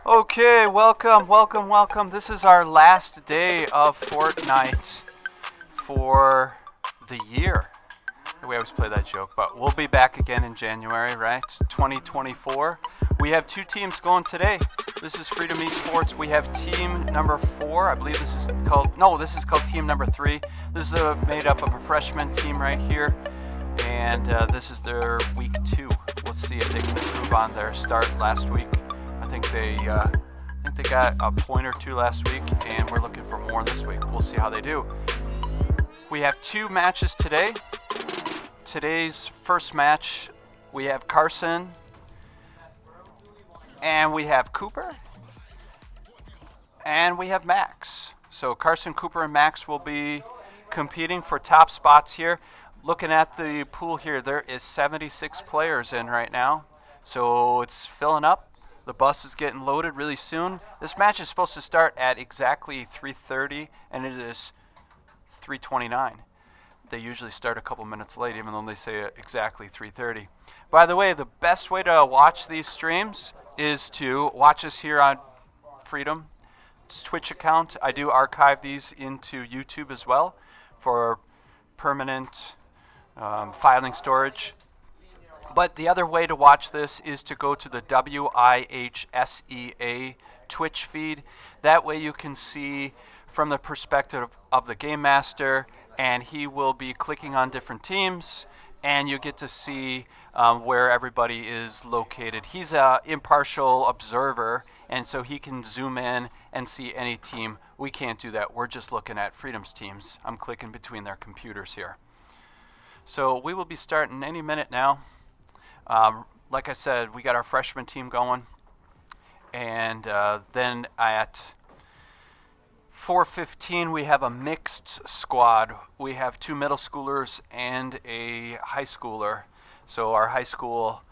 Okay, welcome. This is our last day of Fortnite for the year. We always play that joke, but we'll be back again in January, right? 2024. We have two teams going today. This is Freedom Esports. We have team number 4. I believe this is called team number 3. This is made up of a freshman team right here, and this is their week 2. Let's see if they can improve on their start last week. I think they got a point or 2 last week, and we're looking for more this week. We'll see how they do. We have 2 matches today. Today's first match, we have Carson, and we have Cooper, and we have Max. So Carson, Cooper, and Max will be competing for top spots here. Looking at the pool here, there is 76 players in right now, so it's filling up. The bus is getting loaded really soon. This match is supposed to start at exactly 3:30, and it is 3:29. They usually start a couple minutes late, even though they say exactly 3:30. By the way, the best way to watch these streams is to watch us here on Freedom's Twitch account. I do archive these into YouTube as well for permanent filing storage. But the other way to watch this is to go to the WIHSEA Twitch feed. That way you can see from the perspective of the Game Master, and he will be clicking on different teams, and you get to see where everybody is located. He's an impartial observer, and so he can zoom in and see any team. We can't do that. We're just looking at Freedom's teams. I'm clicking between their computers here. So we will be starting any minute now. Like I said, we got our freshman team going, and then at 4:15 we have a mixed squad. We have 2 middle schoolers and a high schooler. So our high school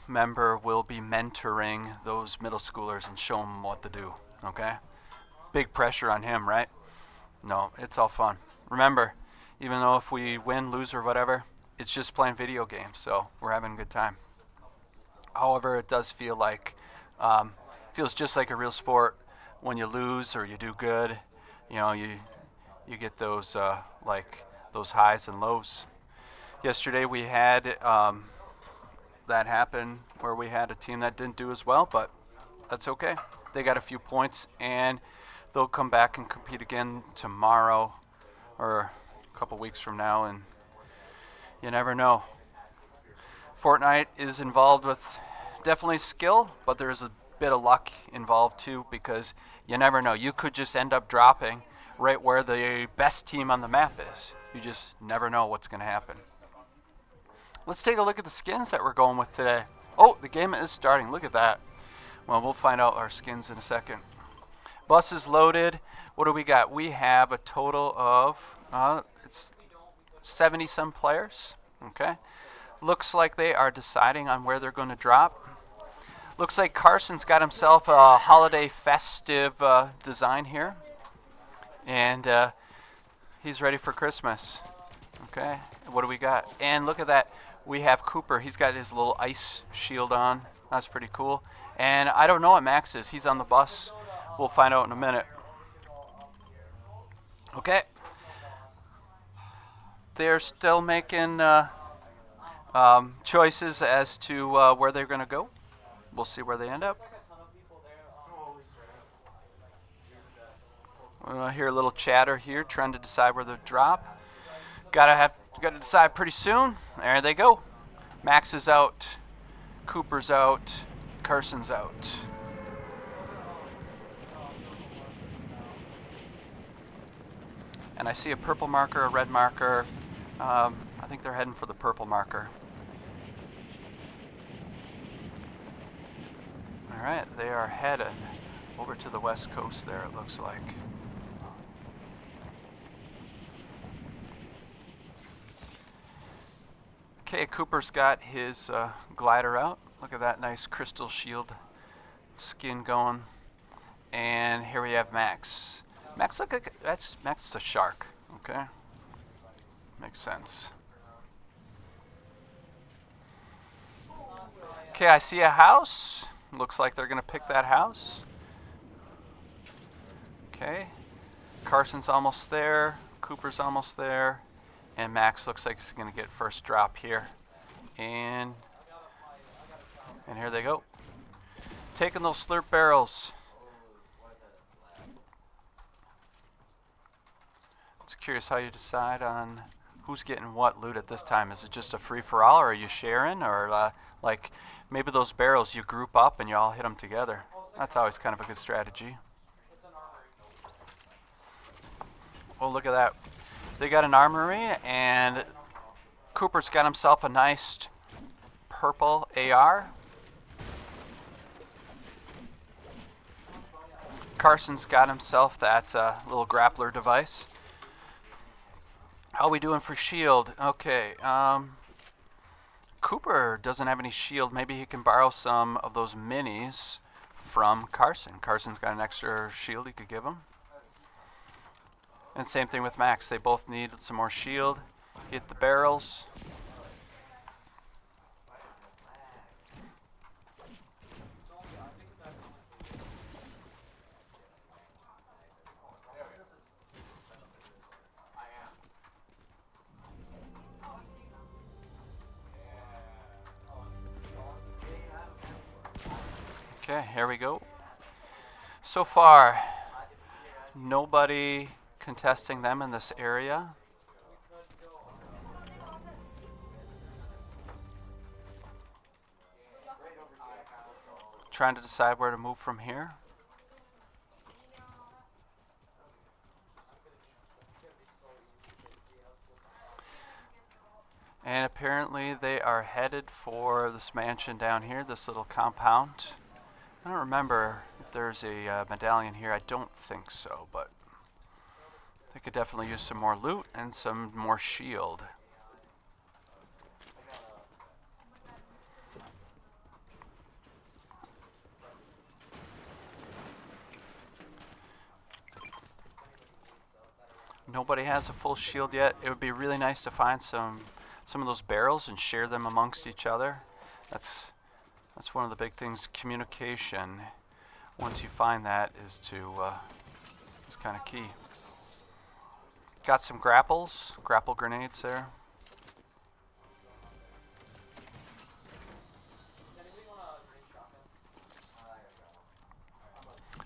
member will be mentoring those middle schoolers and show them what to do, okay? Big pressure on him, right? No, it's all fun. Remember, even though if we win, lose, or whatever, it's just playing video games, so we're having a good time. However, it does feel like, feels just like a real sport. When you lose or you do good, you know, you get those those highs and lows. Yesterday we had that happen where we had a team that didn't do as well, but that's okay. They got a few points, and they'll come back and compete again tomorrow or a couple weeks from now, and you never know. Fortnite is involved with definitely skill, but there's a bit of luck involved too, because you never know. You could just end up dropping right where the best team on the map is. You just never know what's going to happen. Let's take a look at the skins that we're going with today. Oh, the game is starting. Look at that. Well, we'll find out our skins in a second. Bus is loaded. What do we got? We have a total of it's 70 some players. Okay. Looks like they are deciding on where they're going to drop. Looks like Carson's got himself a holiday festive design here, and he's ready for Christmas. Okay, what do we got? And look at that, we have Cooper. He's got his little ice shield on. That's pretty cool. And I don't know what Max is. He's on the bus. We'll find out in a minute. Okay, they're still making choices as to where they're going to go. We'll see where they end up. I hear a little chatter here, trying to decide where to drop. Gotta decide pretty soon. There they go. Max is out. Cooper's out. Carson's out. And I see a purple marker, a red marker. I think they're heading for the purple marker. All right, they are headed over to the west coast there, it looks like. Okay, Cooper's got his glider out. Look at that nice crystal shield skin going. And here we have Max. Max, look at Max is a shark, okay? Makes sense. Okay, I see a house. Looks like they're going to pick that house. Okay. Carson's almost there. Cooper's almost there. And Max looks like he's going to get first drop here. And here they go. Taking those slurp barrels. Just curious how you decide on who's getting what loot at this time. Is it just a free-for-all, or are you sharing? Or like maybe those barrels you group up and you all hit them together. That's always kind of a good strategy. Oh, look at that. They got an armory, and Cooper's got himself a nice purple AR. Carson's got himself that little grappler device. How are we doing for shield? Okay, Cooper doesn't have any shield. Maybe he can borrow some of those minis from Carson. Carson's got an extra shield he could give him. And same thing with Max. They both need some more shield. Hit the barrels. Okay, here we go. So far, nobody contesting them in this area. Trying to decide where to move from here. And apparently they are headed for this mansion down here, this little compound. I don't remember if there's a medallion here. I don't think so, but they could definitely use some more loot and some more shield. Nobody has a full shield yet. It would be really nice to find some of those barrels and share them amongst each other. That's one of the big things. Communication, once you find that, is kind of key. Got some grapple grenades there.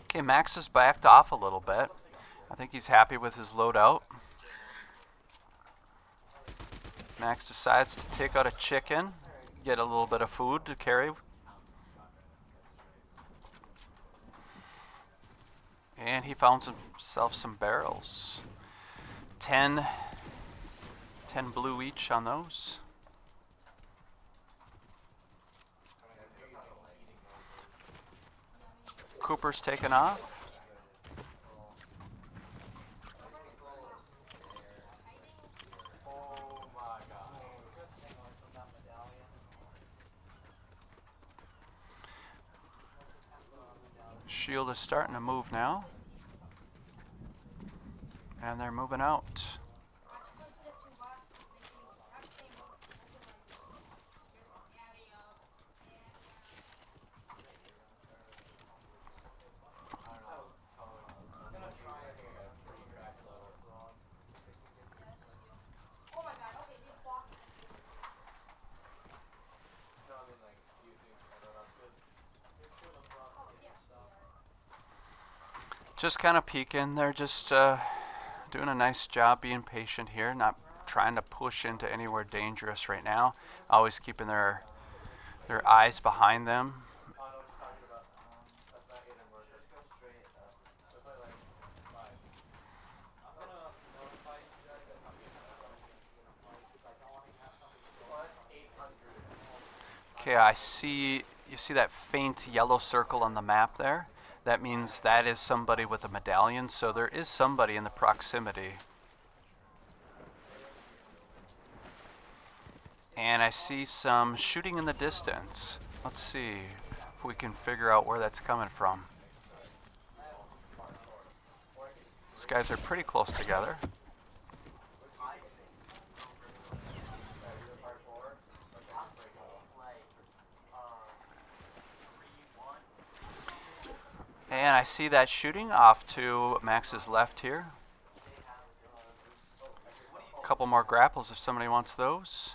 Okay, Max has backed off a little bit. I think he's happy with his loadout. Max decides to take out a chicken, get a little bit of food to carry. And he found himself some barrels. 10 blue each on those. Cooper's taken off. Shield is starting to move now. And they're moving out. Just kind of peeking. They're just doing a nice job being patient here, not trying to push into anywhere dangerous right now. Always keeping their eyes behind them. Okay, you see that faint yellow circle on the map there? That means that is somebody with a medallion, so there is somebody in the proximity. And I see some shooting in the distance. Let's see if we can figure out where that's coming from. These guys are pretty close together. And I see that shooting off to Max's left here. A couple more grapples if somebody wants those.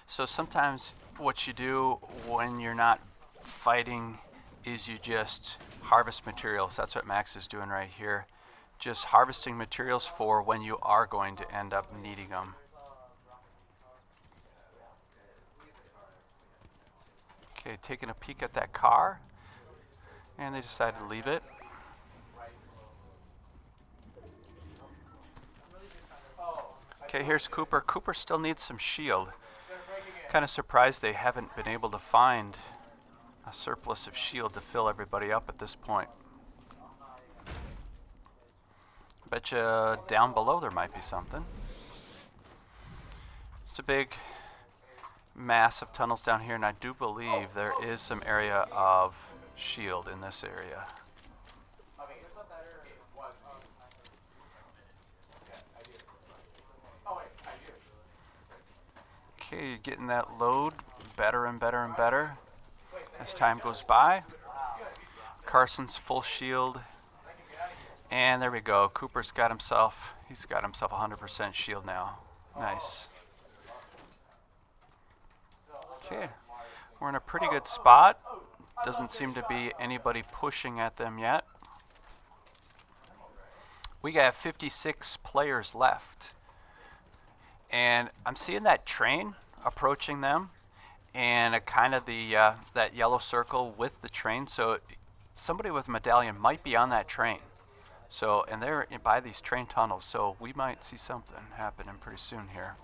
So sometimes what you do when you're not fighting is you just harvest materials. That's what Max is doing right here. Just harvesting materials for when you are going to end up needing them. Okay, taking a peek at that car, and they decided to leave it. Okay, here's Cooper. Cooper still needs some shield. Kind of surprised they haven't been able to find a surplus of shield to fill everybody up at this point. Bet you down below there might be something. It's a big mass of tunnels down here, and I do believe there is some area of shield in this area. Okay, getting that load better and better and better as time goes by. Carson's full shield. And there we go. Cooper's got himself, he's got himself 100% shield now. Nice. Okay, we're in a pretty good spot. Doesn't seem to be anybody pushing at them yet. We got 56 players left. And I'm seeing that train approaching them, and a kind of the that yellow circle with the train. So somebody with a medallion might be on that train. So, and they're by these train tunnels, so we might see something happening pretty soon here.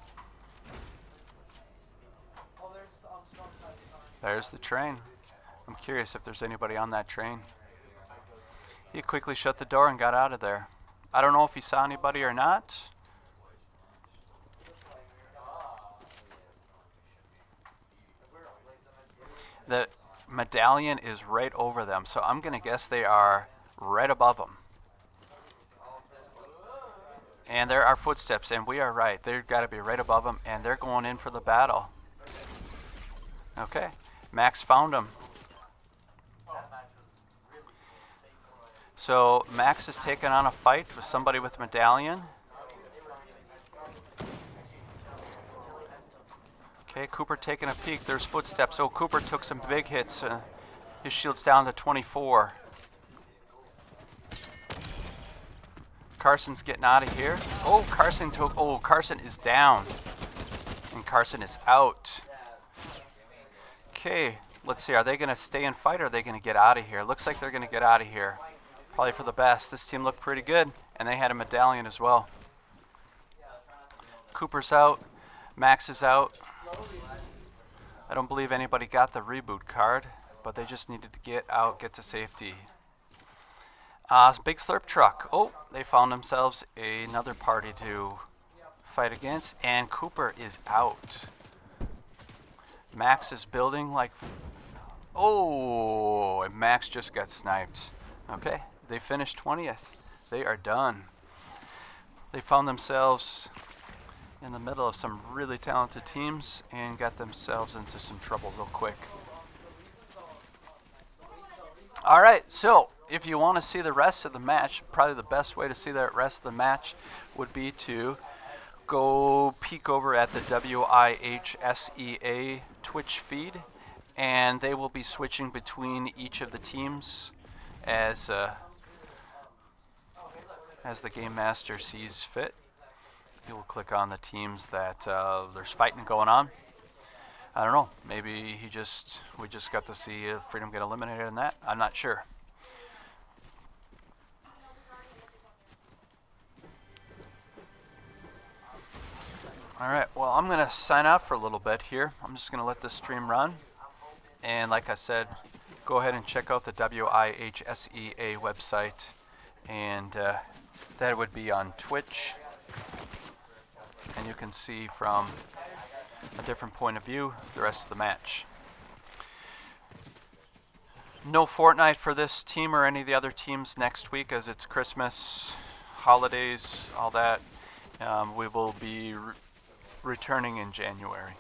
There's the train. I'm curious if there's anybody on that train. He quickly shut the door and got out of there. I don't know if he saw anybody or not. The medallion is right over them, so I'm going to guess they are right above them. And there are footsteps, and we are right. They've got to be right above them, and they're going in for the battle. Okay, Max found them. So Max is taking on a fight with somebody with medallion. Okay, Cooper taking a peek. There's footsteps. Oh, Cooper took some big hits. His shield's down to 24. Carson's getting out of here. Oh, Carson is down. And Carson is out. Okay, let's see. Are they going to stay and fight, or are they going to get out of here? Looks like they're going to get out of here. Probably for the best. This team looked pretty good, and they had a medallion as well. Cooper's out. Max is out. I don't believe anybody got the reboot card, but they just needed to get out, get to safety. Big slurp truck. Oh, they found themselves another party to fight against, and Cooper is out. Max is building like... Oh, and Max just got sniped. Okay, they finished 20th. They are done. They found themselves in the middle of some really talented teams and got themselves into some trouble real quick. All right, so if you want to see the rest of the match, probably the best way to see the rest of the match would be to go peek over at the WIHSEA Twitch feed, and they will be switching between each of the teams as the Game Master sees fit. You will click on the teams that there's fighting going on. I don't know. Maybe we just got to see Freedom get eliminated in that. I'm not sure. All right. Well, I'm going to sign off for a little bit here. I'm just going to let this stream run. And like I said, go ahead and check out the WIHSEA website. And that would be on Twitch. And you can see from a different point of view the rest of the match. No Fortnite for this team or any of the other teams next week, as it's Christmas, holidays, all that. We will be returning in January.